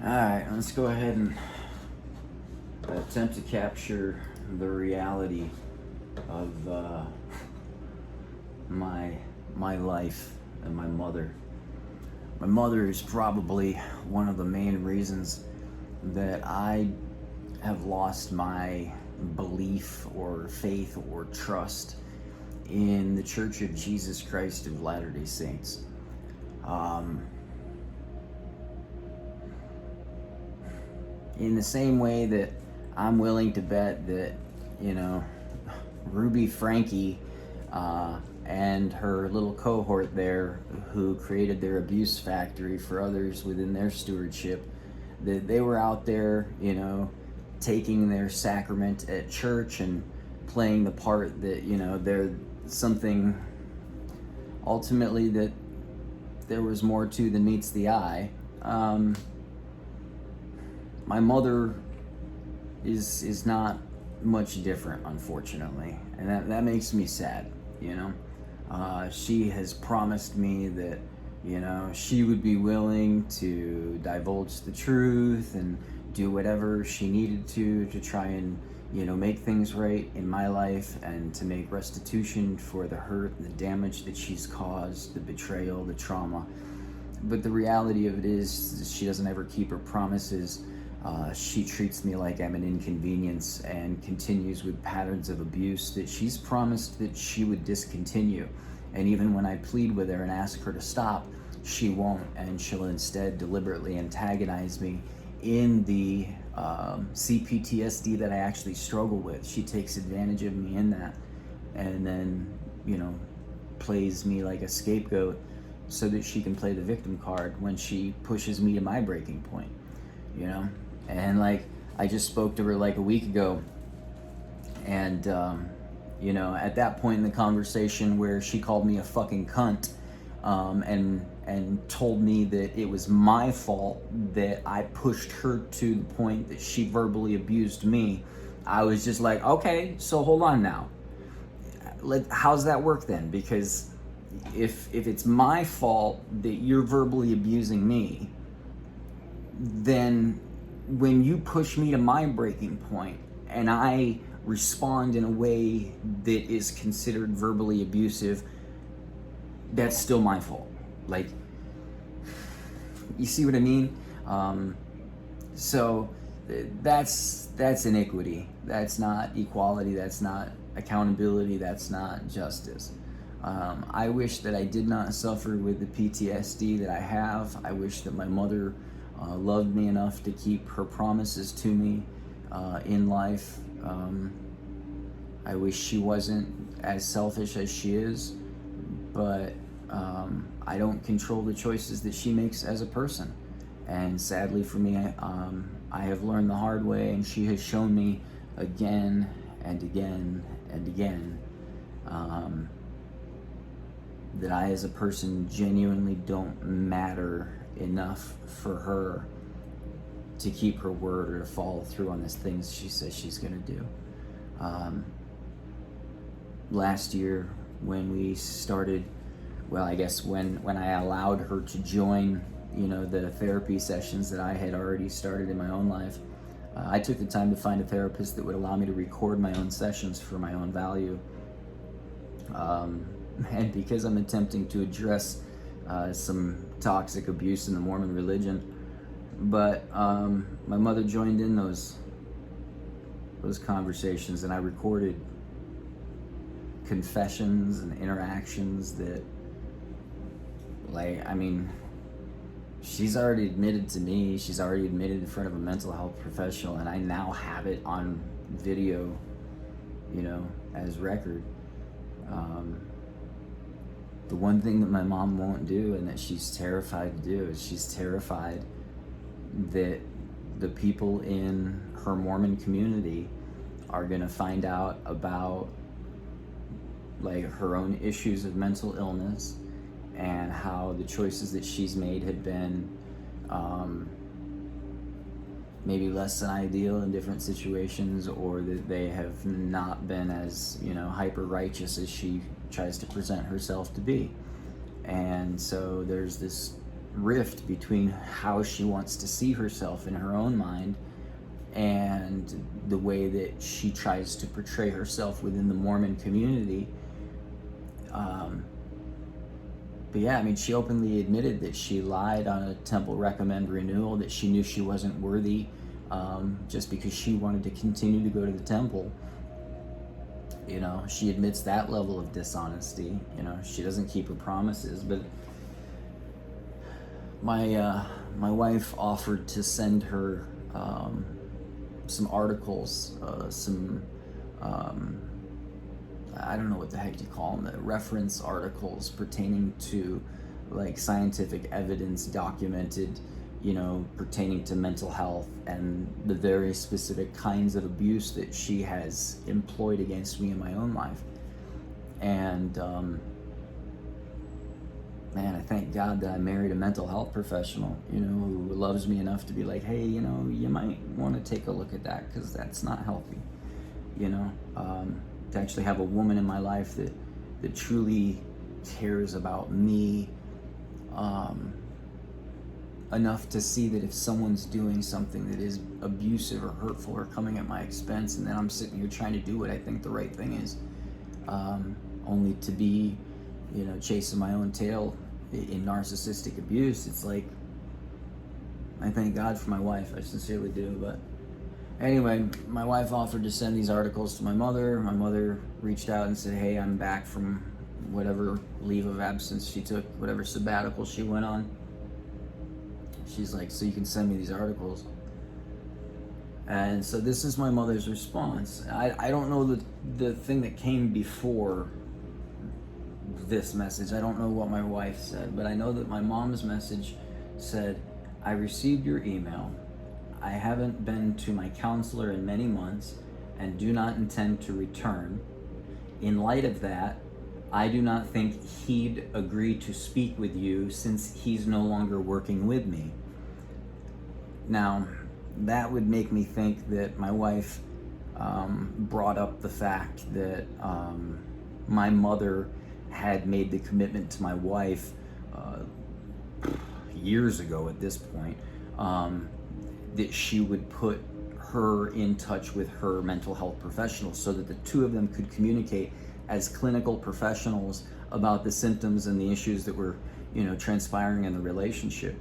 Alright, let's go ahead and attempt to capture the reality of my life and my mother. My mother is probably one of the main reasons that I have lost my belief or faith or trust in the Church of Jesus Christ of Latter-day Saints. In the same way that I'm willing to bet that, Ruby Frankie and her little cohort there who created their abuse factory for others within their stewardship, that they were out there, taking their sacrament at church and playing the part that, they're something ultimately that there was more to than meets the eye. My mother is not much different, unfortunately, and that makes me sad. She has promised me that she would be willing to divulge the truth and do whatever she needed to try and make things right in my life and to make restitution for the hurt and the damage that she's caused, the betrayal, the trauma. But the reality of it is she doesn't ever keep her promises. She treats me like I'm an inconvenience and continues with patterns of abuse that she's promised that she would discontinue. And even when I plead with her and ask her to stop, she won't, and she'll instead deliberately antagonize me in the CPTSD that I actually struggle with. She takes advantage of me in that and then, plays me like a scapegoat so that she can play the victim card when she pushes me to my breaking point, And I just spoke to her like a week ago, and at that point in the conversation where she called me a fucking cunt, and told me that it was my fault that I pushed her to the point that she verbally abused me, I was just like, okay, so hold on now. How's that work then? Because if it's my fault that you're verbally abusing me, then when you push me to my breaking point and I respond in a way that is considered verbally abusive, that's still my fault. You see what I mean? So that's iniquity. That's not equality. That's not accountability. That's not justice. I wish that I did not suffer with the PTSD that I have. I wish that my mother loved me enough to keep her promises to me in life. I wish she wasn't as selfish as she is, but I don't control the choices that she makes as a person. And sadly for me, I have learned the hard way, and she has shown me again and again and again that I as a person genuinely don't matter enough for her to keep her word or to follow through on the things she says she's going to do. Last year when we started, when I allowed her to join, the therapy sessions that I had already started in my own life, I took the time to find a therapist that would allow me to record my own sessions for my own value. And because I'm attempting to address some toxic abuse in the Mormon religion, but my mother joined in those conversations, and I recorded confessions and interactions that, she's already admitted to me, she's already admitted in front of a mental health professional, and I now have it on video, as record. The one thing that my mom won't do, and that she's terrified to do, is she's terrified that the people in her Mormon community are gonna find out about her own issues of mental illness and how the choices that she's made had been maybe less than ideal in different situations, or that they have not been as hyper righteous as she tries to present herself to be. And so there's this rift between how she wants to see herself in her own mind and the way that she tries to portray herself within the Mormon community. But yeah, I mean, she openly admitted that she lied on a temple recommend renewal, that she knew she wasn't worthy just because she wanted to continue to go to the temple. You know, she admits that level of dishonesty. You know, she doesn't keep her promises. But my wife offered to send her some articles, I don't know what the heck you call them, reference articles pertaining to like scientific evidence documented, you know, pertaining to mental health and the very specific kinds of abuse that she has employed against me in my own life. And man, I thank God that I married a mental health professional, you know, who loves me enough to be like, hey, you know, you might want to take a look at that because that's not healthy, you know. To actually have a woman in my life that truly cares about me enough to see that if someone's doing something that is abusive or hurtful or coming at my expense, and then I'm sitting here trying to do what I think the right thing is, only to be, you know, chasing my own tail in narcissistic abuse. It's like, I thank God for my wife, I sincerely do. But anyway, my wife offered to send these articles to my mother. My mother reached out and said, hey, I'm back from whatever leave of absence she took, whatever sabbatical she went on. She's like, so you can send me these articles. And so this is my mother's response. I don't know the thing that came before this message. I don't know what my wife said, but I know that my mom's message said, I received your email. I haven't been to my counselor in many months and do not intend to return. In light of that, I do not think he'd agree to speak with you since he's no longer working with me. Now, that would make me think that my wife brought up the fact that my mother had made the commitment to my wife years ago at this point, that she would put her in touch with her mental health professionals so that the two of them could communicate as clinical professionals about the symptoms and the issues that were, you know, transpiring in the relationship.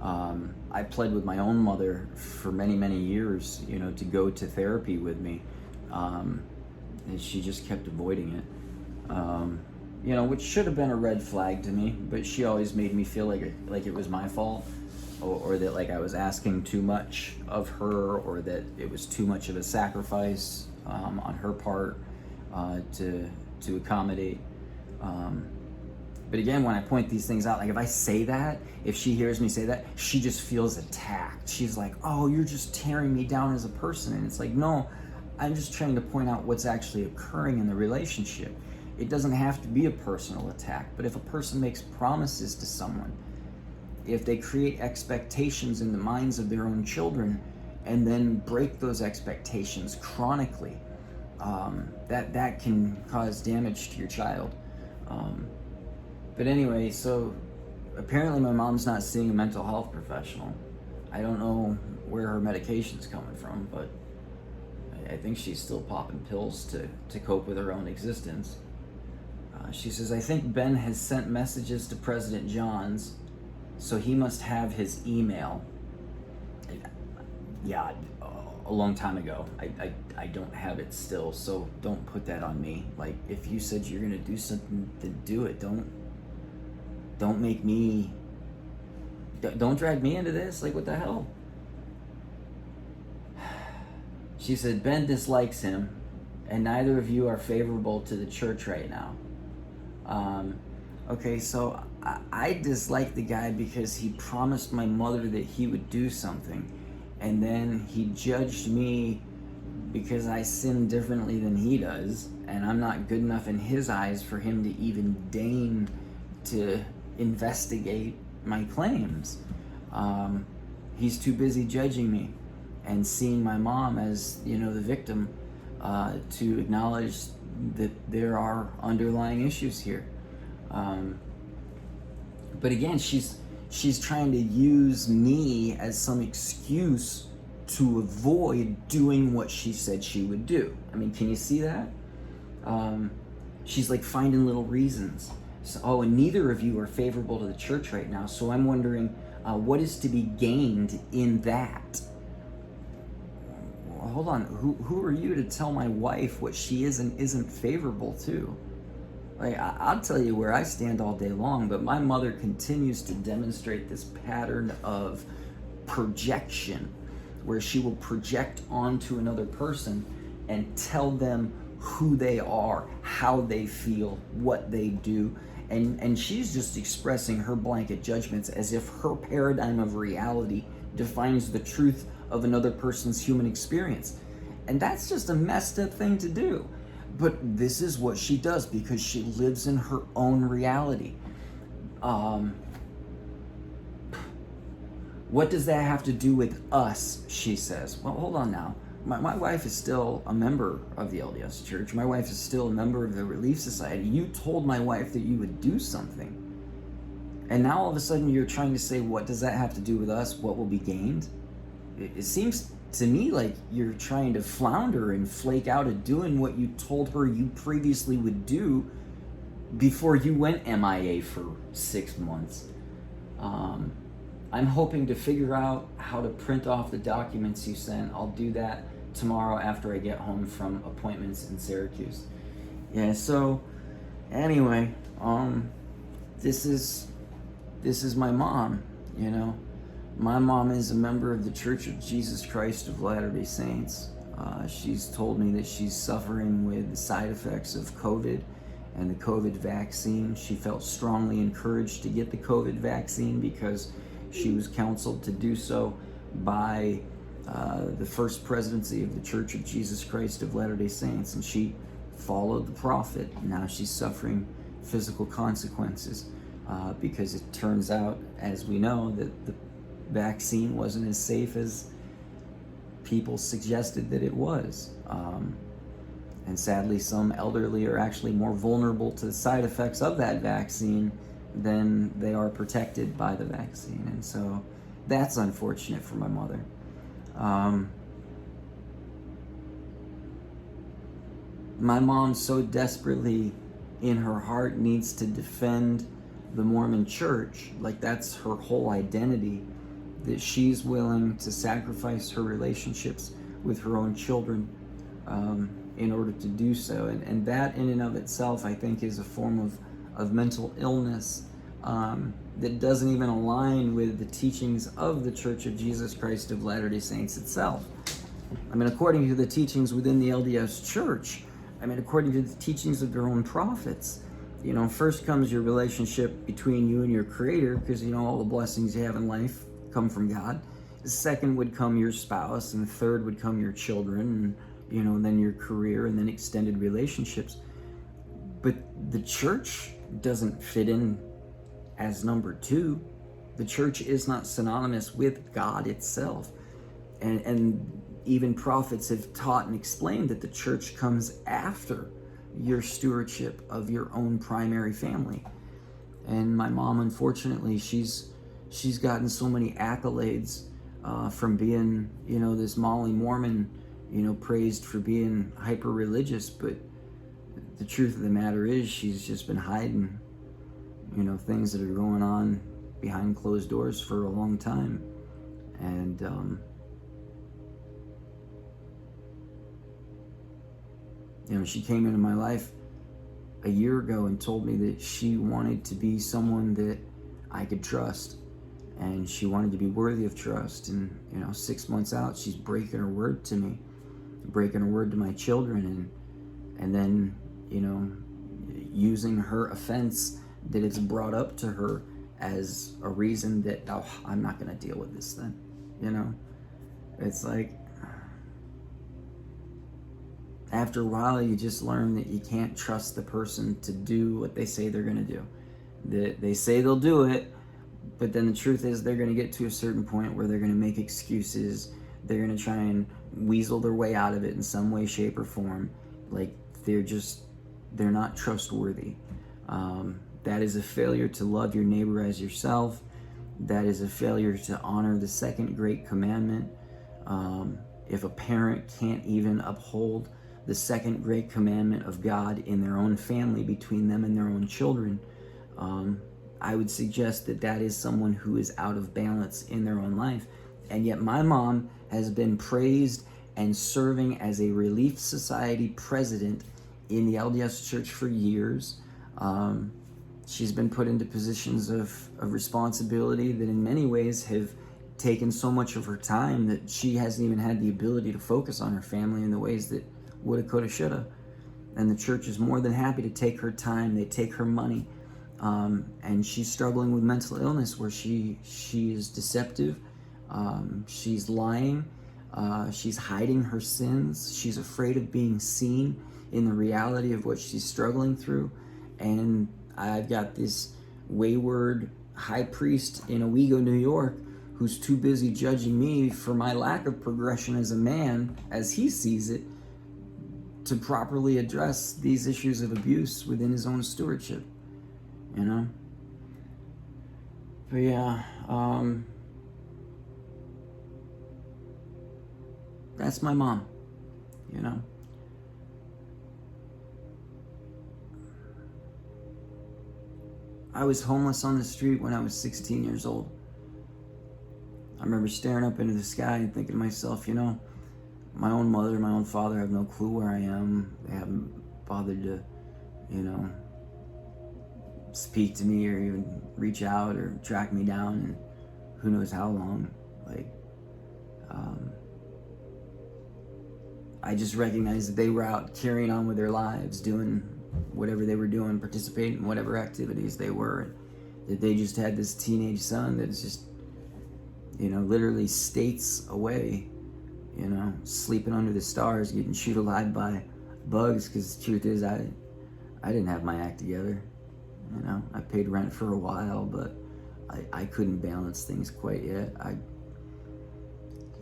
I pled with my own mother for many, many years, you know, to go to therapy with me, and she just kept avoiding it, you know, which should have been a red flag to me, but she always made me feel like it was my fault, or that like I was asking too much of her, or that it was too much of a sacrifice on her part to accommodate. But again, when I point these things out, like if I say that, if she hears me say that, she just feels attacked. She's like, oh, you're just tearing me down as a person. And it's like, no, I'm just trying to point out what's actually occurring in the relationship. It doesn't have to be a personal attack, but if a person makes promises to someone, if they create expectations in the minds of their own children and then break those expectations chronically, that can cause damage to your child. But anyway, so apparently my mom's not seeing a mental health professional. I don't know where her medication's coming from, but I think she's still popping pills to cope with her own existence. She says, I think Ben has sent messages to President Johns, so he must have his email. Yeah, a long time ago. I don't have it still, so don't put that on me. Like, if you said you're gonna do something, then do it. Don't make me, don't drag me into this. Like, what the hell? She said, Ben dislikes him, and neither of you are favorable to the church right now. Okay, so I dislike the guy because he promised my mother that he would do something, and then he judged me because I sin differently than he does, and I'm not good enough in his eyes for him to even deign to investigate my claims. He's too busy judging me and seeing my mom as, you know, the victim, to acknowledge that there are underlying issues here. But again, she's she's trying to use me as some excuse to avoid doing what she said she would do. I mean, can you see that? She's like finding little reasons. So, oh, and neither of you are favorable to the church right now, so I'm wondering what is to be gained in that? Well, hold on, who are you to tell my wife what she is and isn't favorable to? Like, I'll tell you where I stand all day long, but my mother continues to demonstrate this pattern of projection, where she will project onto another person and tell them who they are, how they feel, what they do. And she's just expressing her blanket judgments as if her paradigm of reality defines the truth of another person's human experience. And that's just a messed up thing to do. But this is what she does because she lives in her own reality. What does that have to do with us, she says? Well, hold on now. My wife is still a member of the LDS Church. My wife is still a member of the Relief Society. You told my wife that you would do something. And now all of a sudden you're trying to say, what does that have to do with us? What will be gained? It seems to me like you're trying to flounder and flake out at doing what you told her you previously would do before you went MIA for 6 months. I'm hoping to figure out how to print off the documents you sent. I'll do that tomorrow after I get home from appointments in Syracuse. Yeah, so anyway, this is my mom, you know. My mom is a member of the Church of Jesus Christ of Latter-day Saints. She's told me that she's suffering with the side effects of COVID and the COVID vaccine. She felt strongly encouraged to get the COVID vaccine because she was counseled to do so by the first presidency of the Church of Jesus Christ of Latter-day Saints, and she followed the prophet. Now she's suffering physical consequences because it turns out, as we know, that the vaccine wasn't as safe as people suggested that it was. And sadly, some elderly are actually more vulnerable to the side effects of that vaccine than they are protected by the vaccine. And so that's unfortunate for my mother. My mom so desperately in her heart needs to defend the Mormon Church, like that's her whole identity, that she's willing to sacrifice her relationships with her own children in order to do so. And that in and of itself, I think, is a form of mental illness that doesn't even align with the teachings of the Church of Jesus Christ of Latter-day Saints itself. I mean, according to the teachings within the LDS Church, I mean, according to the teachings of their own prophets, you know, first comes your relationship between you and your Creator, because, you know, all the blessings you have in life come from God. The second would come your spouse, and the third would come your children, and, you know, then your career, and then extended relationships. But the church doesn't fit in as number two. The church is not synonymous with God itself. And even prophets have taught and explained that the church comes after your stewardship of your own primary family. And my mom, unfortunately, she's gotten so many accolades from being, you know, this Molly Mormon, you know, praised for being hyper religious, but the truth of the matter is she's just been hiding, you know, things that are going on behind closed doors for a long time. And you know, she came into my life a year ago and told me that she wanted to be someone that I could trust, and she wanted to be worthy of trust. And, you know, 6 months out, she's breaking her word to me, breaking her word to my children, and then, you know, using her offense that it's brought up to her as a reason that, oh, I'm not going to deal with this then. You know, it's like, after a while, you just learn that you can't trust the person to do what they say they're going to do. That they say they'll do it, but then the truth is they're going to get to a certain point where they're going to make excuses. They're going to try and weasel their way out of it in some way, shape, or form. Like, they're not trustworthy. That is a failure to love your neighbor as yourself. that is a failure to honor the second great commandment. If a parent can't even uphold the second great commandment of God in their own family, between them and their own children, I would suggest that that is someone who is out of balance in their own life. And yet my mom has been praised and serving as a Relief Society president in the LDS Church for years. She's been put into positions of responsibility that in many ways have taken so much of her time that she hasn't even had the ability to focus on her family in the ways that woulda, coulda, shoulda. And the church is more than happy to take her time. They take her money. And she's struggling with mental illness where she is deceptive. She's lying. She's hiding her sins. She's afraid of being seen in the reality of what she's struggling through. And I've got this wayward high priest in Owego, New York, who's too busy judging me for my lack of progression as a man, as he sees it, to properly address these issues of abuse within his own stewardship, you know? But yeah, that's my mom, you know? I was homeless on the street when I was 16 years old. I remember staring up into the sky and thinking to myself, you know, my own mother, my own father have no clue where I am. They haven't bothered to, you know, speak to me or even reach out or track me down in who knows how long. Like, I just recognized that they were out carrying on with their lives, doing whatever they were doing, participating in whatever activities they were. That they just had this teenage son that's just, you know, literally states away, you know, sleeping under the stars, getting chewed alive by bugs, because the truth is I didn't have my act together. You know, I paid rent for a while, but I couldn't balance things quite yet.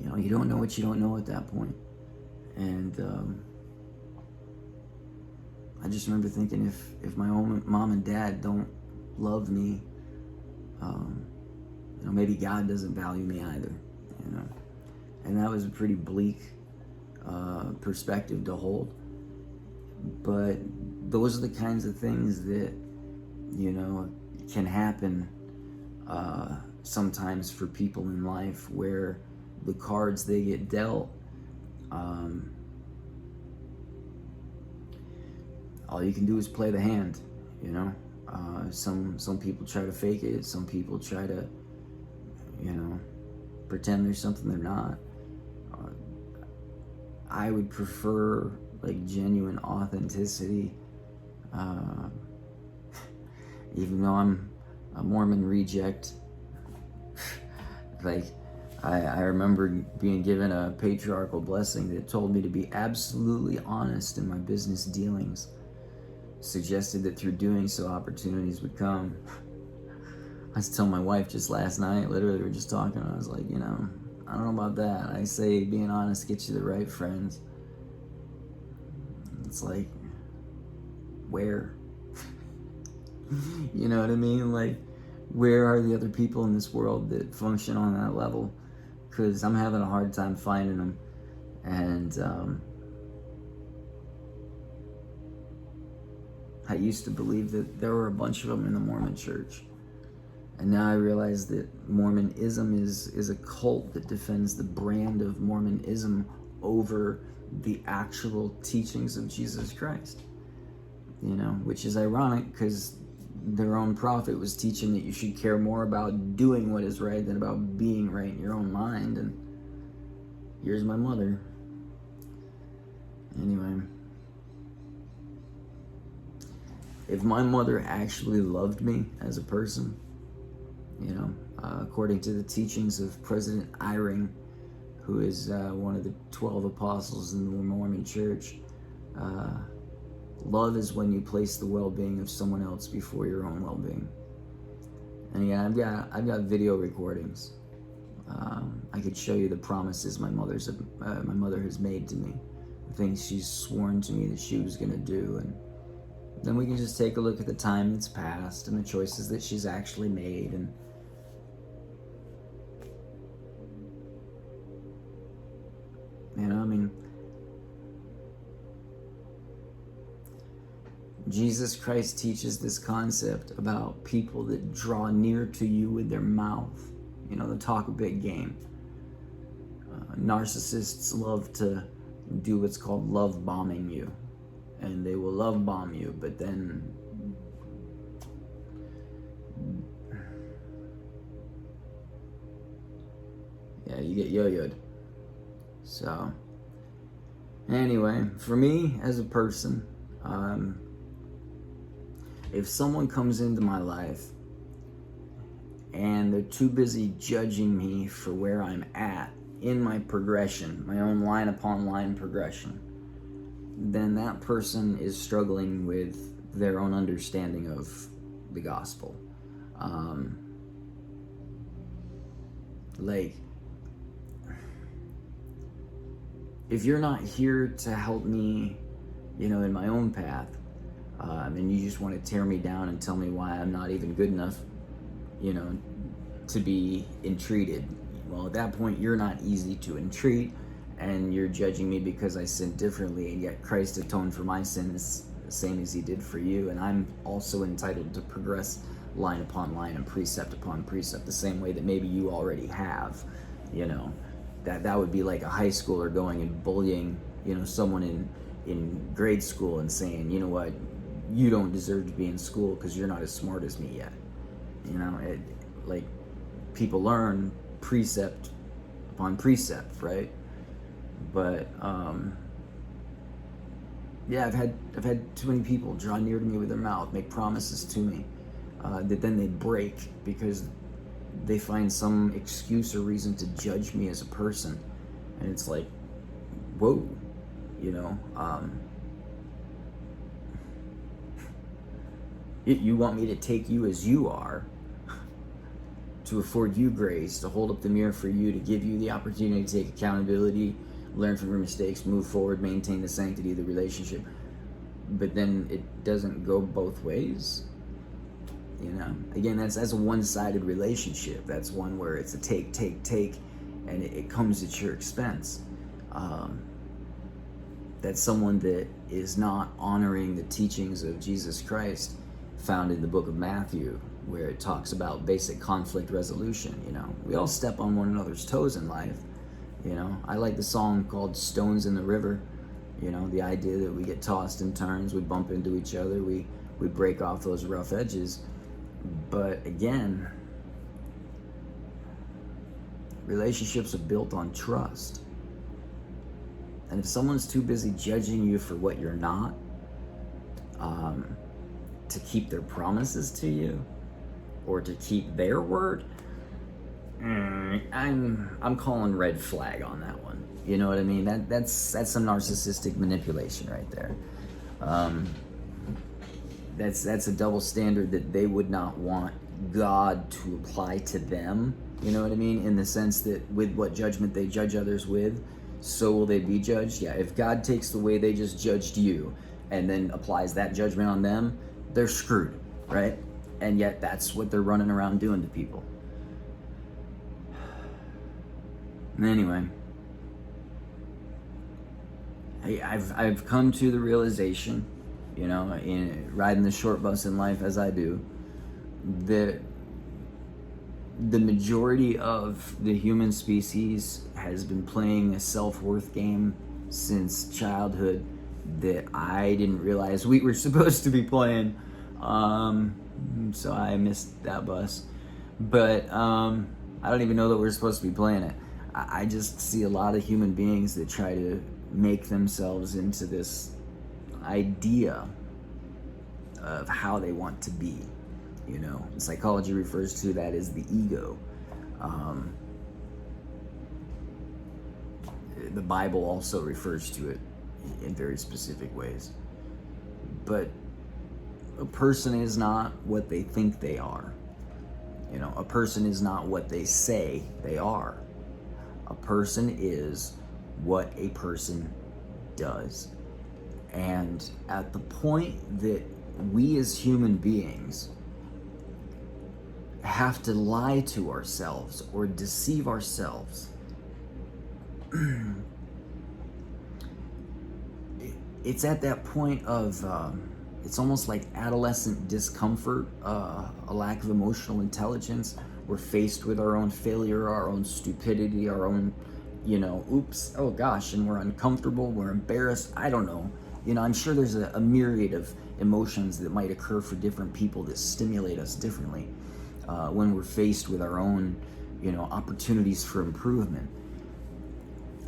You know, you don't know what you don't know at that point. And I just remember thinking, if my own mom and dad don't love me, you know, maybe God doesn't value me either, you know. And that was a pretty bleak perspective to hold. But those are the kinds of things that, you know, can happen sometimes for people in life, where the cards they get dealt, all you can do is play the hand, you know. Some people try to fake it. Some people try to, you know, pretend there's something they're not. I would prefer like genuine authenticity. Even though I'm a Mormon reject, like I remember being given a patriarchal blessing that told me to be absolutely honest in my business dealings. Suggested that through doing so, opportunities would come. I was telling my wife just last night, literally, we were just talking, and I was like, you know, I don't know about that. I say being honest gets you the right friends. It's like, where? You know what I mean? Like, where are the other people in this world that function on that level? Because I'm having a hard time finding them. And I used to believe that there were a bunch of them in the Mormon church. And now I realize that Mormonism is a cult that defends the brand of Mormonism over the actual teachings of Jesus Christ. You know, which is ironic because their own prophet was teaching that you should care more about doing what is right than about being right in your own mind. And here's my mother. Anyway. If my mother actually loved me as a person, you know, according to the teachings of President Eyring, who is one of the 12 apostles in the Mormon Church, love is when you place the well-being of someone else before your own well-being. And again, I've got video recordings. I could show you the promises my mother has made to me, the things she's sworn to me that she was going to do, and then we can just take a look at the time that's passed and the choices that she's actually made. And Jesus Christ teaches this concept about people that draw near to you with their mouth. You know, the talk a big game. Narcissists love to do what's called love bombing you. And they will love bomb you, but then yeah, you get yo-yoed. So anyway, for me as a person, if someone comes into my life and they're too busy judging me for where I'm at in my progression, my own line upon line progression, then that person is struggling with their own understanding of the gospel. Like, if you're not here to help me, you know, in my own path, and you just want to tear me down and tell me why I'm not even good enough, you know, to be entreated, well, at that point, you're not easy to entreat, and you're judging me because I sinned differently, and yet Christ atoned for my sins the same as he did for you, and I'm also entitled to progress line upon line and precept upon precept the same way that maybe you already have. You know, that would be like a high schooler going and bullying, you know, someone in grade school and saying, you know what, you don't deserve to be in school because you're not as smart as me yet. You know, like, people learn precept upon precept, right? But yeah, I've had too many people draw near to me with their mouth, make promises to me that then they break because they find some excuse or reason to judge me as a person, and it's like, whoa, you know. You want me to take you as you are, to afford you grace, to hold up the mirror for you, to give you the opportunity to take accountability, learn from your mistakes, move forward, maintain the sanctity of the relationship. But then it doesn't go both ways. You know, again, that's a one-sided relationship. That's one where it's a take, and it comes at your expense. That's someone that is not honoring the teachings of Jesus Christ found in the book of Matthew, where it talks about basic conflict resolution. You know, we all step on one another's toes in life. You know, I like the song called Stones in the River. You know, the idea that we get tossed in turns, we bump into each other, we break off those rough edges. But again, relationships are built on trust. And if someone's too busy judging you for what you're not, to keep their promises to you, or to keep their word, I'm calling red flag on that one. You know what I mean? That's some narcissistic manipulation right there. That's a double standard that they would not want God to apply to them. You know what I mean? In the sense that with what judgment they judge others with, so will they be judged. Yeah, if God takes the way they just judged you and then applies that judgment on them, they're screwed, right? And yet that's what they're running around doing to people. Anyway, I've come to the realization, you know, in riding the short bus in life as I do, that the majority of the human species has been playing a self-worth game since childhood that I didn't realize we were supposed to be playing. So I missed that bus. But I don't even know that we're supposed to be playing it. I just see a lot of human beings that try to make themselves into this idea of how they want to be. You know, psychology refers to that as the ego. The Bible also refers to it in very specific ways. But a person is not what they think they are. You know, a person is not what they say they are. A person is what a person does. And at the point that we as human beings have to lie to ourselves or deceive ourselves, it's at that point of It's almost like adolescent discomfort, a lack of emotional intelligence. We're faced with our own failure, our own stupidity, our own, oops, oh gosh, and we're uncomfortable, we're embarrassed, I don't know. I'm sure there's a myriad of emotions that might occur for different people that stimulate us differently when we're faced with our own, opportunities for improvement.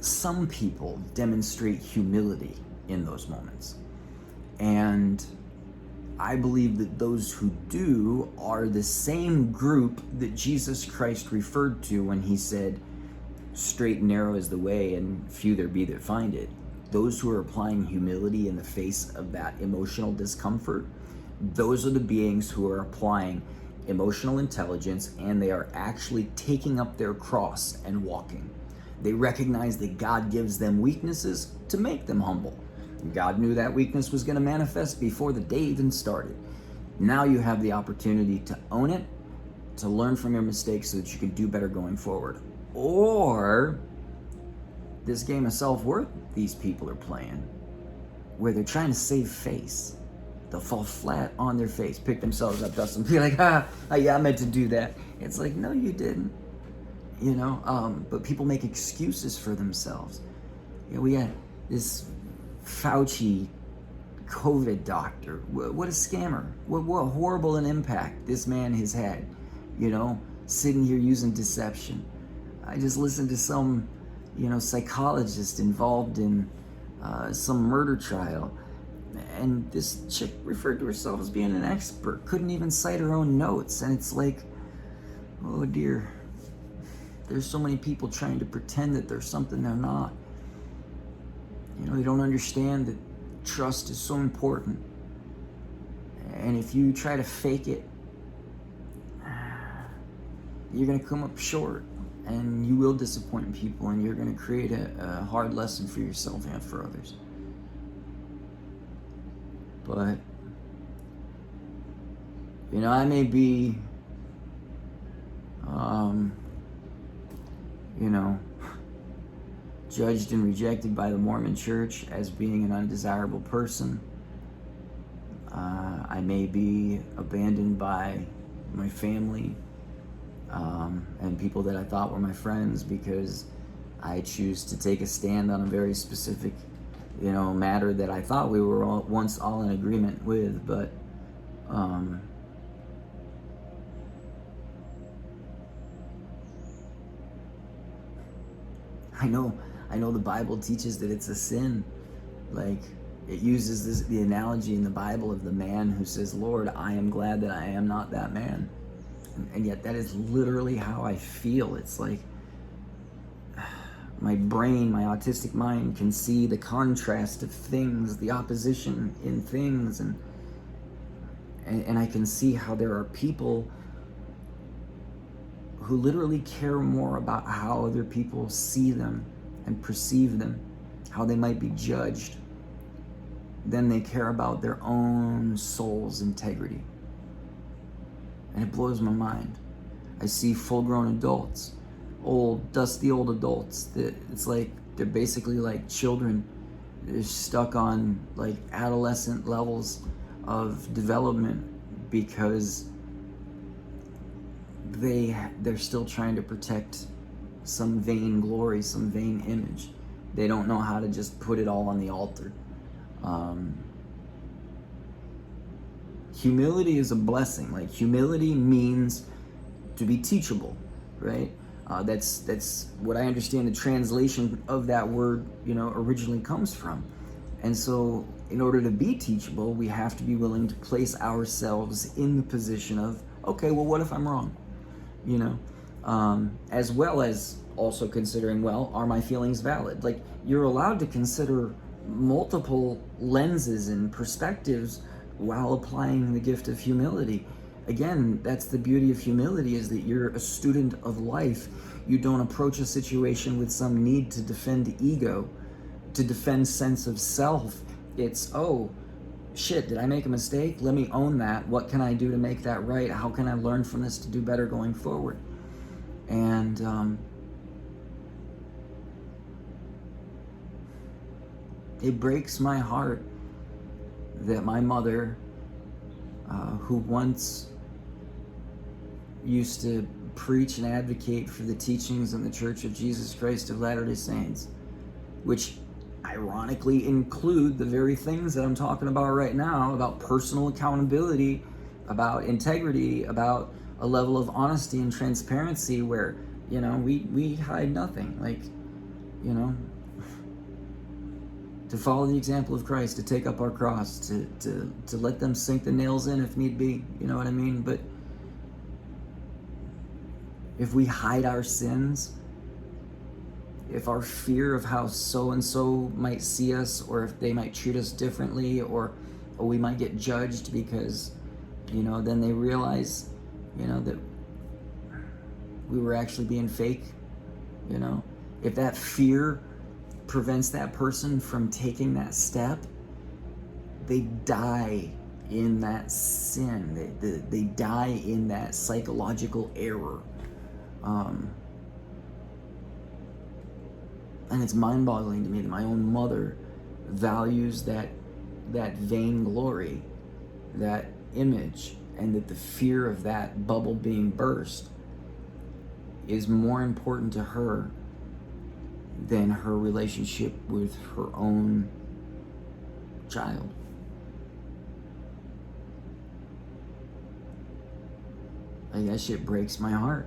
Some people demonstrate humility in those moments. And I believe that those who do are the same group that Jesus Christ referred to when he said, straight and narrow is the way and few there be that find it. Those who are applying humility in the face of that emotional discomfort, those are the beings who are applying emotional intelligence, and they are actually taking up their cross and walking. They recognize that God gives them weaknesses to make them humble. God knew that weakness was going to manifest before the day even started. Now you have the opportunity to own it, to learn from your mistakes so that you can do better going forward. Or this game of self-worth these people are playing, where they're trying to save face. They'll fall flat on their face, pick themselves up, dust them, be like, yeah, I meant to do that. It's like, no, you didn't. But people make excuses for themselves. We had this Fauci COVID doctor. What a scammer. What horrible an impact this man has had, sitting here using deception. I just listened to some, psychologist involved in some murder trial, and this chick referred to herself as being an expert, couldn't even cite her own notes, and it's like, oh dear, there's so many people trying to pretend that they're something they're not. They don't understand that trust is so important. And if you try to fake it, you're going to come up short, and you will disappoint people, and you're going to create a hard lesson for yourself and for others. But, I may be, judged and rejected by the Mormon Church as being an undesirable person. I may be abandoned by my family and people that I thought were my friends because I choose to take a stand on a very specific, matter that I thought we were once all in agreement with. But I know the Bible teaches that it's a sin. Like, it uses the analogy in the Bible of the man who says, Lord, I am glad that I am not that man. And yet that is literally how I feel. It's like my brain, my autistic mind can see the contrast of things, the opposition in things, and I can see how there are people who literally care more about how other people see them and perceive them, how they might be judged, than they care about their own soul's integrity. And it blows my mind. I see full-grown adults, dusty old adults, that it's like they're basically like children. They're stuck on like adolescent levels of development because they're still trying to protect some vain glory, some vain image. They don't know how to just put it all on the altar. Humility is a blessing. Like, humility means to be teachable, right? That's what I understand the translation of that word, originally comes from. And so in order to be teachable, we have to be willing to place ourselves in the position of, okay, well, what if I'm wrong? As well as also considering, well, are my feelings valid? Like, you're allowed to consider multiple lenses and perspectives while applying the gift of humility. Again, that's the beauty of humility, is that you're a student of life. You don't approach a situation with some need to defend ego, to defend sense of self. It's, oh, shit, did I make a mistake? Let me own that. What can I do to make that right? How can I learn from this to do better going forward? And it breaks my heart that my mother who once used to preach and advocate for the teachings in the Church of Jesus Christ of Latter-day Saints, which ironically include the very things that I'm talking about right now, about personal accountability, about integrity, about a level of honesty and transparency where, we hide nothing. Like, to follow the example of Christ, to take up our cross, to let them sink the nails in if need be, you know what I mean? But if we hide our sins, if our fear of how so-and-so might see us, or if they might treat us differently, or we might get judged because, then they realize, that we were actually being fake, if that fear prevents that person from taking that step, they die in that sin. They die in that psychological error. And it's mind-boggling to me that my own mother values that vainglory, that image, and that the fear of that bubble being burst is more important to her than her relationship with her own child. Like, that shit breaks my heart.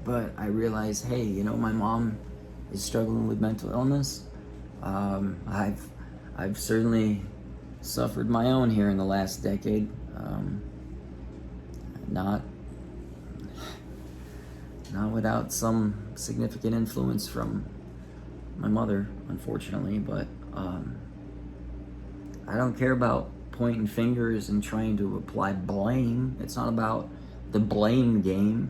But I realize, hey, my mom is struggling with mental illness. I've certainly suffered my own here in the last decade. Not without some significant influence from my mother, unfortunately. But I don't care about pointing fingers and trying to apply blame. It's not about the blame game.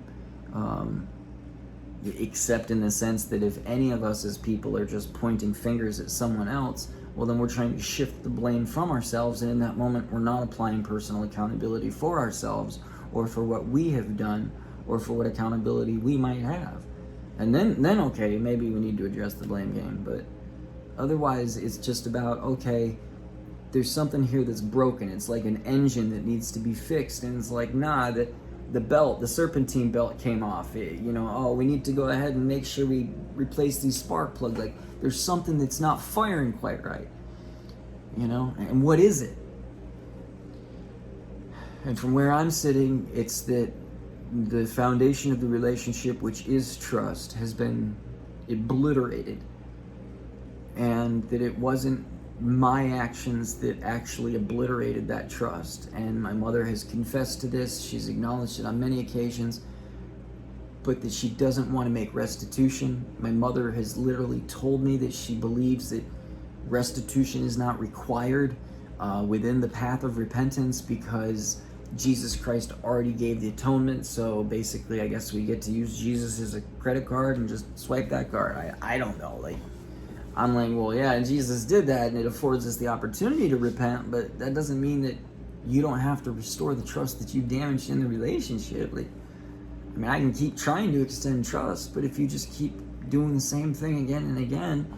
Except in the sense that if any of us as people are just pointing fingers at someone else, well, then we're trying to shift the blame from ourselves, and in that moment we're not applying personal accountability for ourselves or for what we have done or for what accountability we might have. And then okay, maybe we need to address the blame game, but otherwise it's just about, okay, there's something here that's broken. It's like an engine that needs to be fixed, and it's like, nah, the serpentine belt came off. We need to go ahead and make sure we replace these spark plugs. Like, there's something that's not firing quite right, and what is it? And from where I'm sitting, it's that the foundation of the relationship, which is trust, has been obliterated, and that it wasn't my actions that actually obliterated that trust. And my mother has confessed to this. She's acknowledged it on many occasions, but that she doesn't want to make restitution. My mother has literally told me that she believes that restitution is not required within the path of repentance because Jesus Christ already gave the atonement. So basically, I guess we get to use Jesus as a credit card and just swipe that card. I don't know. I'm like, well, yeah, Jesus did that, and it affords us the opportunity to repent, but that doesn't mean that you don't have to restore the trust that you damaged in the relationship. I can keep trying to extend trust, but if you just keep doing the same thing again and again,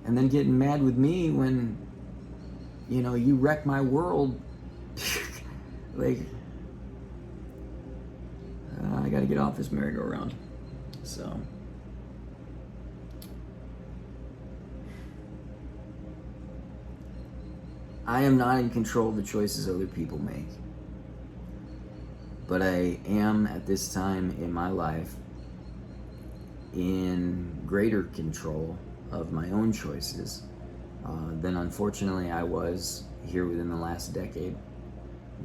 and then getting mad with me when, you wreck my world, I gotta get off this merry-go-round. So... I am not in control of the choices other people make, but I am at this time in my life in greater control of my own choices than unfortunately I was here within the last decade,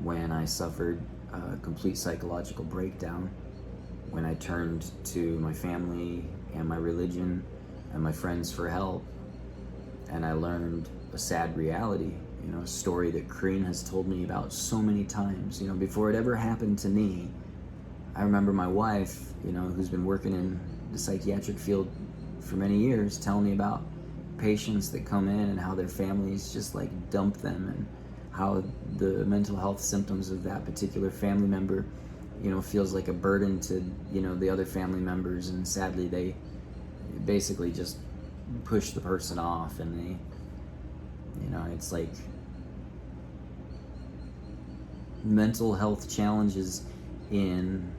when I suffered a complete psychological breakdown, when I turned to my family and my religion and my friends for help, and I learned a sad reality. A story that Kareen has told me about so many times. Before it ever happened to me, I remember my wife, who's been working in the psychiatric field for many years, telling me about patients that come in and how their families just dump them, and how the mental health symptoms of that particular family member, feels like a burden to, the other family members, and sadly they basically just push the person off, and they, it's like mental health challenges in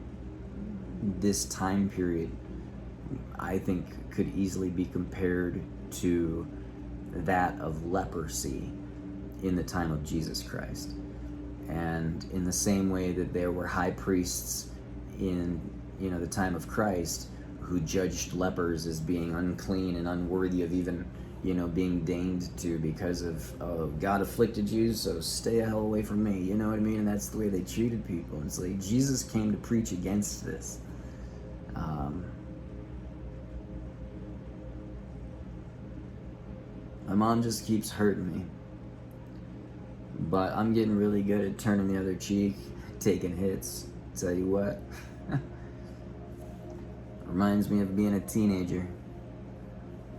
this time period, I think, could easily be compared to that of leprosy in the time of Jesus Christ. And in the same way that there were high priests in the time of Christ who judged lepers as being unclean and unworthy of even being deigned to, because of God afflicted you, so stay the hell away from me, you know what I mean? And that's the way they treated people. And it's like Jesus came to preach against this. My mom just keeps hurting me, but I'm getting really good at turning the other cheek, taking hits. Tell you what, reminds me of being a teenager,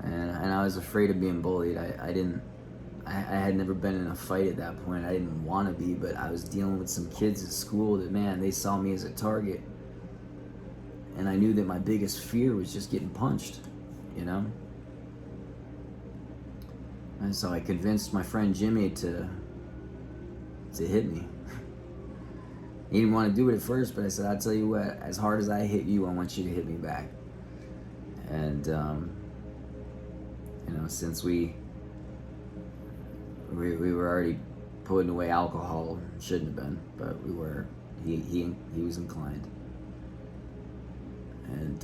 and I was afraid of being bullied. I had never been in a fight at that point. I didn't want to be, but I was dealing with some kids at school that, man, they saw me as a target, and I knew that my biggest fear was just getting punched, And so I convinced my friend Jimmy to hit me. He didn't want to do it at first, but I said, I'll tell you what, as hard as I hit you, I want you to hit me back. And, since we were already putting away alcohol, shouldn't have been, but we were, he was inclined. And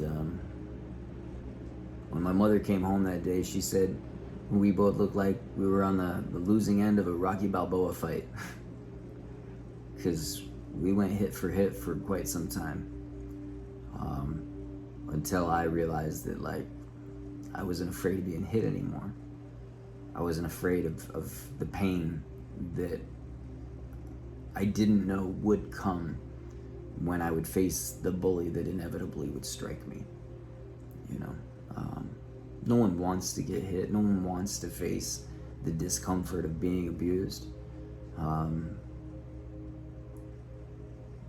when my mother came home that day, she said, we both looked like we were on the losing end of a Rocky Balboa fight. Because we went hit for hit for quite some time. Until I realized that, I wasn't afraid of being hit anymore. I wasn't afraid of the pain that I didn't know would come when I would face the bully that inevitably would strike me. No one wants to get hit. No one wants to face the discomfort of being abused.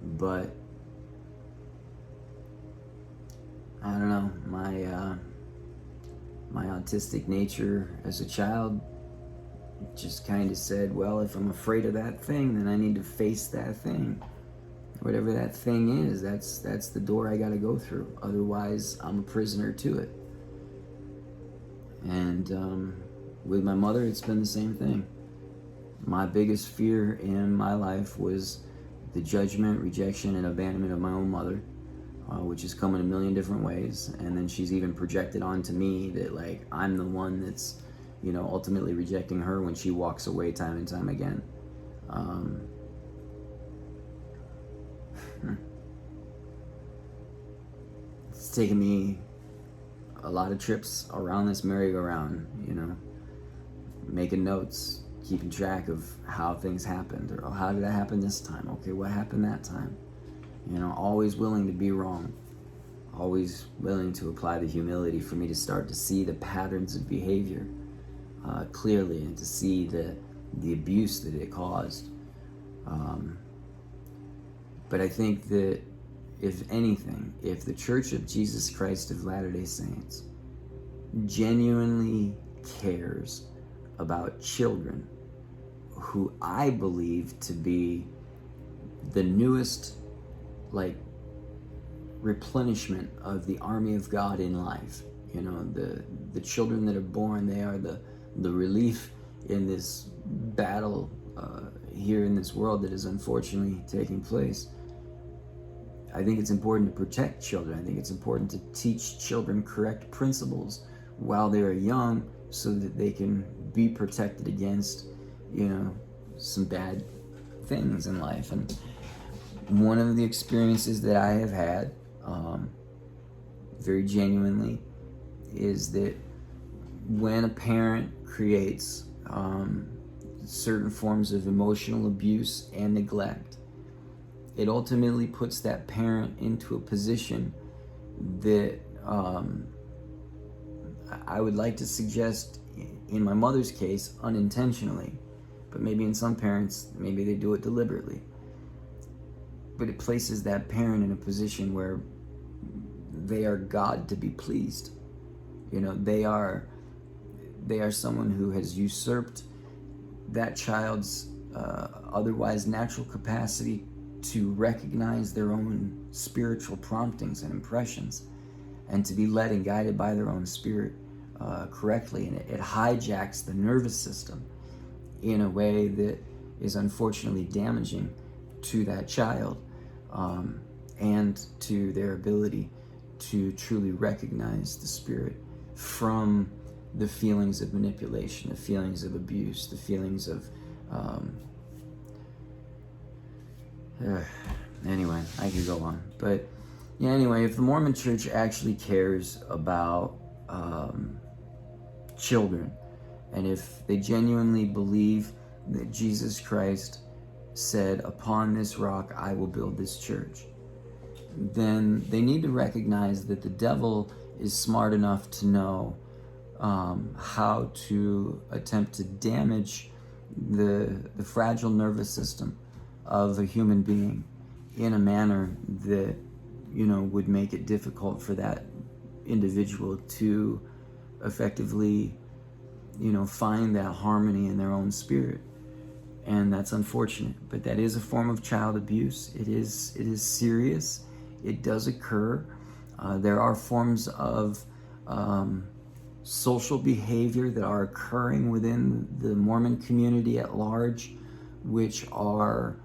But I don't know, my autistic nature as a child just kind of said, well, if I'm afraid of that thing, then I need to face that thing. Whatever that thing is, that's the door I got to go through. Otherwise, I'm a prisoner to it. And with my mother, it's been the same thing. My biggest fear in my life was the judgment, rejection, and abandonment of my own mother, which has come in a million different ways. And then she's even projected onto me that, I'm the one that's, ultimately rejecting her when she walks away time and time again. It's taken me a lot of trips around this merry-go-round, making notes, keeping track of how things happened, or how did that happen this time? Okay, what happened that time? Always willing to be wrong, always willing to apply the humility for me to start to see the patterns of behavior clearly, and to see the abuse that it caused. But I think that if anything, if the Church of Jesus Christ of Latter-day Saints genuinely cares about children, who I believe to be the newest replenishment of the army of God in life, the children that are born, they are the relief in this battle here in this world that is unfortunately taking place. I think it's important to protect children. I think it's important to teach children correct principles while they are young, so that they can be protected against, some bad things in life. And one of the experiences that I have had, very genuinely, is that when a parent creates certain forms of emotional abuse and neglect, it ultimately puts that parent into a position that I would like to suggest, in my mother's case, unintentionally, but maybe in some parents, maybe they do it deliberately. But it places that parent in a position where they are God to be pleased. They are someone who has usurped that child's otherwise natural capacity to recognize their own spiritual promptings and impressions, and to be led and guided by their own spirit correctly. And it hijacks the nervous system in a way that is unfortunately damaging to that child, and to their ability to truly recognize the spirit from the feelings of manipulation, the feelings of abuse, the feelings of anyway, I could go on. But yeah, anyway, if the Mormon Church actually cares about children, and if they genuinely believe that Jesus Christ said, "Upon this rock I will build this church," then they need to recognize that the devil is smart enough to know how to attempt to damage the fragile nervous system of a human being in a manner that, would make it difficult for that individual to effectively, find that harmony in their own spirit. And that's unfortunate, but that is a form of child abuse. It is serious. It does occur. There are forms of social behavior that are occurring within the Mormon community at large, which are,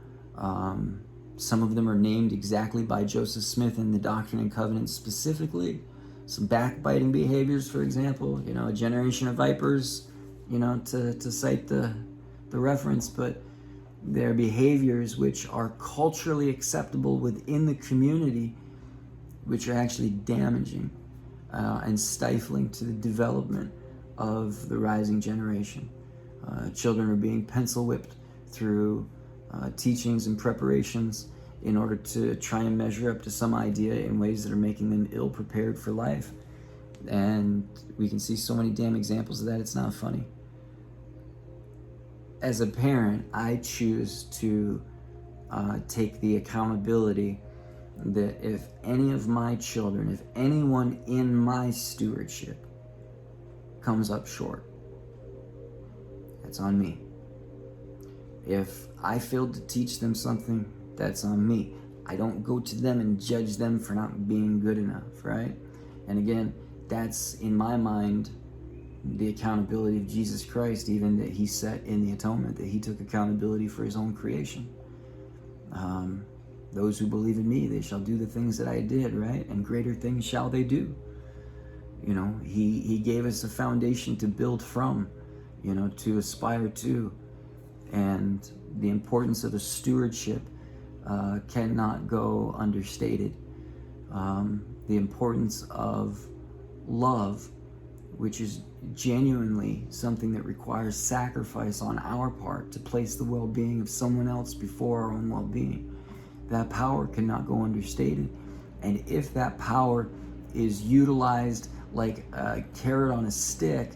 some of them are named exactly by Joseph Smith in the Doctrine and Covenants specifically. Some backbiting behaviors, for example, a generation of vipers, to cite the reference, but they're behaviors which are culturally acceptable within the community, which are actually damaging and stifling to the development of the rising generation. Children are being pencil whipped through teachings and preparations in order to try and measure up to some idea in ways that are making them ill prepared for life. And we can see so many damn examples of that, it's not funny. As a parent, I choose to take the accountability that if any of my children, if anyone in my stewardship comes up short, that's on me. If I failed to teach them something, that's on me. I don't go to them and judge them for not being good enough, right? And again, that's, in my mind, the accountability of Jesus Christ, even that he set in the atonement, that he took accountability for his own creation. Those who believe in me, they shall do the things that I did, right? And greater things shall they do. He gave us a foundation to build from, to aspire to. And the importance of the stewardship cannot go understated. The importance of love, which is genuinely something that requires sacrifice on our part to place the well-being of someone else before our own well-being. That power cannot go understated. And if that power is utilized like a carrot on a stick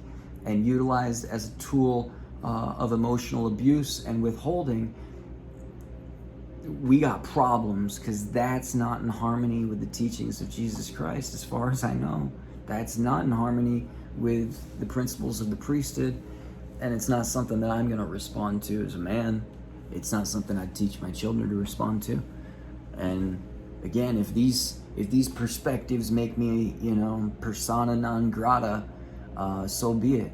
and utilized as a tool of emotional abuse and withholding, we got problems, because that's not in harmony with the teachings of Jesus Christ, as far as I know. That's not in harmony with the principles of the priesthood, and it's not something that I'm going to respond to as a man. It's not something I teach my children to respond to. And again, if these perspectives make me, persona non grata, so be it.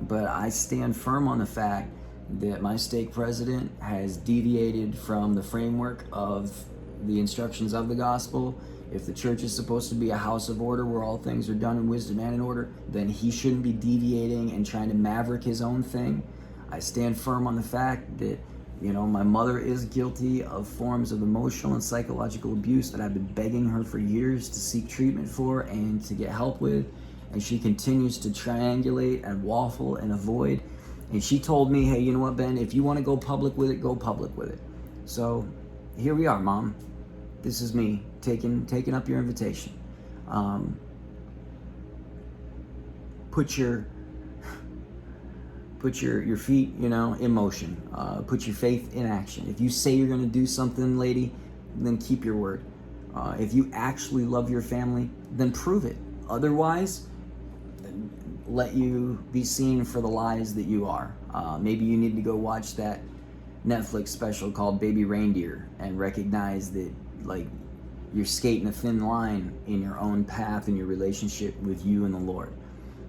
But I stand firm on the fact that my stake president has deviated from the framework of the instructions of the gospel. If the church is supposed to be a house of order where all things are done in wisdom and in order, then he shouldn't be deviating and trying to maverick his own thing. I stand firm on the fact that, my mother is guilty of forms of emotional and psychological abuse that I've been begging her for years to seek treatment for and to get help with. And she continues to triangulate and waffle and avoid. And she told me, hey, you know what, Ben, if you want to go public with it, go public with it. So here we are, Mom. This is me taking up your invitation. Put your feet, in motion. Put your faith in action. If you say you're going to do something, lady, then keep your word. If you actually love your family, then prove it. Otherwise, let you be seen for the lies that you are. Maybe you need to go watch that Netflix special called Baby Reindeer and recognize that, like, you're skating a thin line in your own path in your relationship with you and the Lord.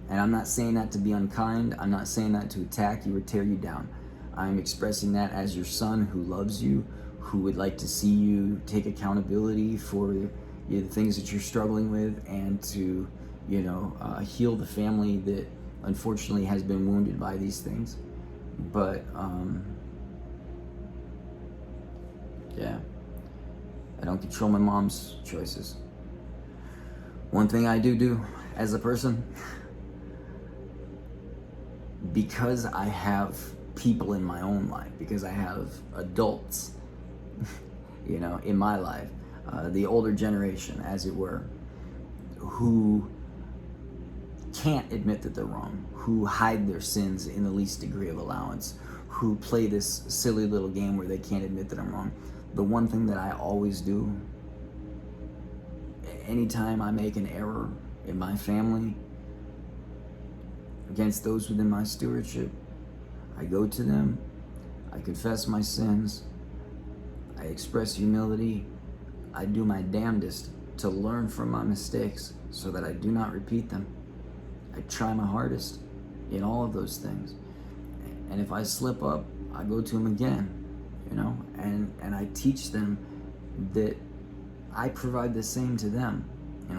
And I'm not saying that to be unkind. I'm not saying that to attack you or tear you down. I'm expressing that as your son who loves you, who would like to see you take accountability for the things that you're struggling with, and to, heal the family that unfortunately has been wounded by these things. But yeah, I don't control my mom's choices. One thing I do as a person, because I have people in my own life, because I have adults, in my life, the older generation, as it were, who can't admit that they're wrong, who hide their sins in the least degree of allowance, who play this silly little game where they can't admit that I'm wrong. The one thing that I always do, anytime I make an error in my family, against those within my stewardship, I go to them, I confess my sins, I express humility, I do my damnedest to learn from my mistakes so that I do not repeat them. I try my hardest in all of those things. And if I slip up, I go to them again, and I teach them that I provide the same to them,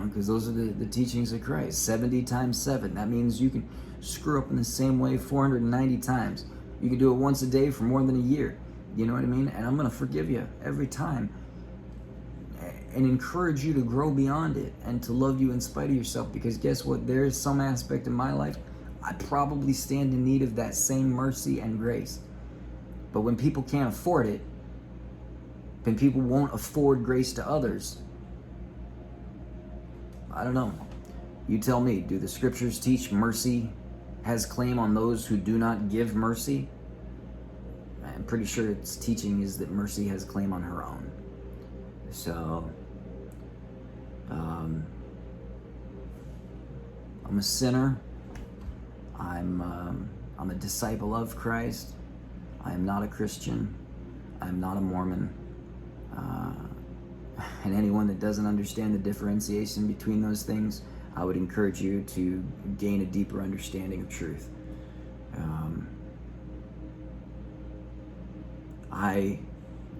because those are the teachings of Christ. 70 times 7. That means you can screw up in the same way 490 times. You can do it once a day for more than a year. You know what I mean? And I'm going to forgive you every time and encourage you to grow beyond it and to love you in spite of yourself, because guess what? There is some aspect of my life I probably stand in need of that same mercy and grace. But when people can't afford it, when people won't afford grace to others, I don't know. You tell me, do the scriptures teach mercy has claim on those who do not give mercy? I'm pretty sure its teaching is that mercy has claim on her own. So, I'm a sinner. I'm a disciple of Christ. I am not a Christian. I am not a Mormon. And anyone that doesn't understand the differentiation between those things, I would encourage you to gain a deeper understanding of truth. I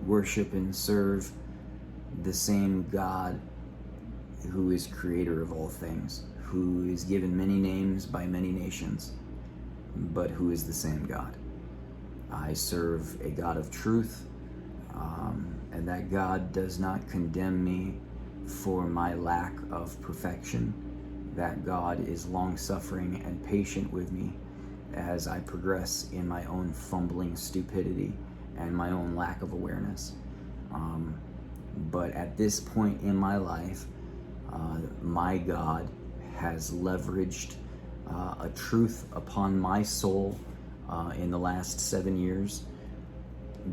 worship and serve the same God who is creator of all things, who is given many names by many nations, but who is the same God. I serve a God of truth, and that God does not condemn me for my lack of perfection. That God is long-suffering and patient with me as I progress in my own fumbling stupidity and my own lack of awareness. But at this point in my life, my God has leveraged a truth upon my soul in the last 7 years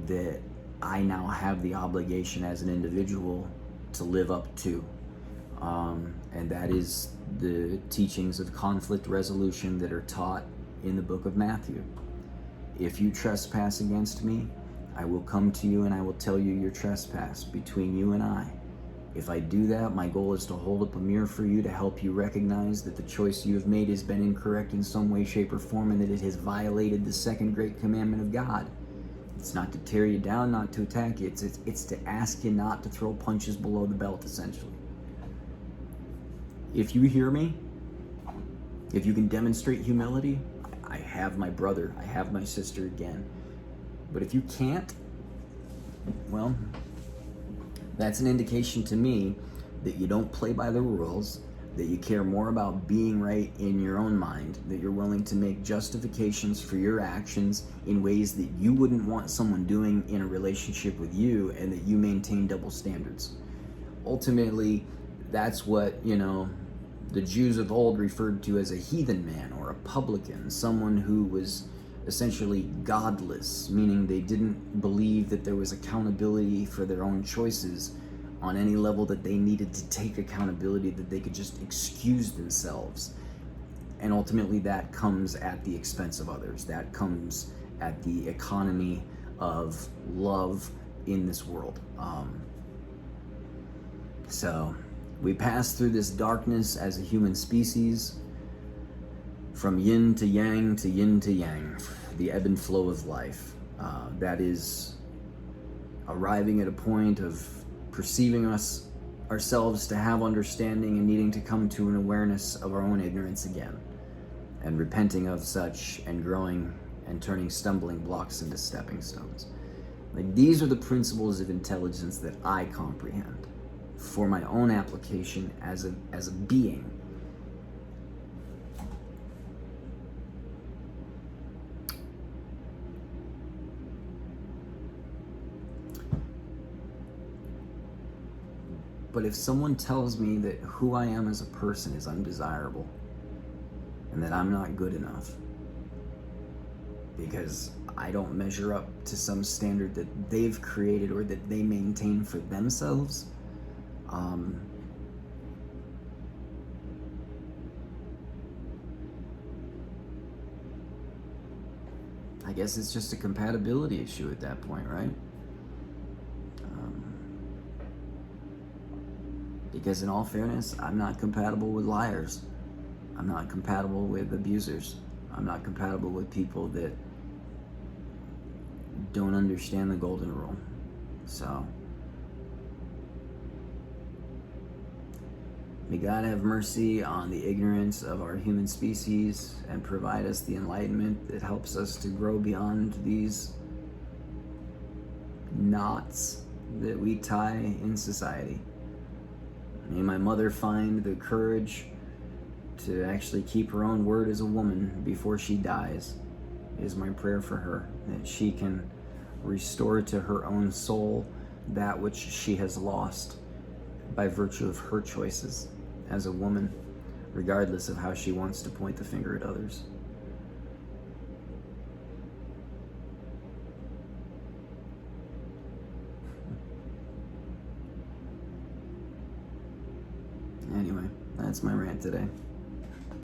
that I now have the obligation as an individual to live up to. And that is the teachings of conflict resolution that are taught in the book of Matthew. If you trespass against me, I will come to you and I will tell you your trespass between you and I. If I do that, my goal is to hold up a mirror for you to help you recognize that the choice you have made has been incorrect in some way, shape, or form, and that it has violated the second great commandment of God. It's not to tear you down, not to attack you. It's to ask you not to throw punches below the belt, essentially. If you hear me, if you can demonstrate humility, I have my brother, I have my sister again. But if you can't, well, that's an indication to me that you don't play by the rules, that you care more about being right in your own mind, that you're willing to make justifications for your actions in ways that you wouldn't want someone doing in a relationship with you, and that you maintain double standards. Ultimately, that's what, the Jews of old referred to as a heathen man or a publican, someone who was essentially godless, meaning they didn't believe that there was accountability for their own choices on any level, that they needed to take accountability, that they could just excuse themselves. And ultimately that comes at the expense of others. That comes at the economy of love in this world. So we pass through this darkness as a human species, from yin to yang to yin to yang, the ebb and flow of life. That is arriving at a point of perceiving ourselves to have understanding and needing to come to an awareness of our own ignorance again, and repenting of such, and growing and turning stumbling blocks into stepping stones. Like, these are the principles of intelligence that I comprehend for my own application as a being. But if someone tells me that who I am as a person is undesirable, and that I'm not good enough because I don't measure up to some standard that they've created or that they maintain for themselves, I guess it's just a compatibility issue at that point, right? Because in all fairness, I'm not compatible with liars. I'm not compatible with abusers. I'm not compatible with people that don't understand the golden rule. So, may God have mercy on the ignorance of our human species and provide us the enlightenment that helps us to grow beyond these knots that we tie in society. May my mother find the courage to actually keep her own word as a woman before she dies. It is my prayer for her, that she can restore to her own soul that which she has lost by virtue of her choices as a woman, regardless of how she wants to point the finger at others. Anyway, that's my rant today.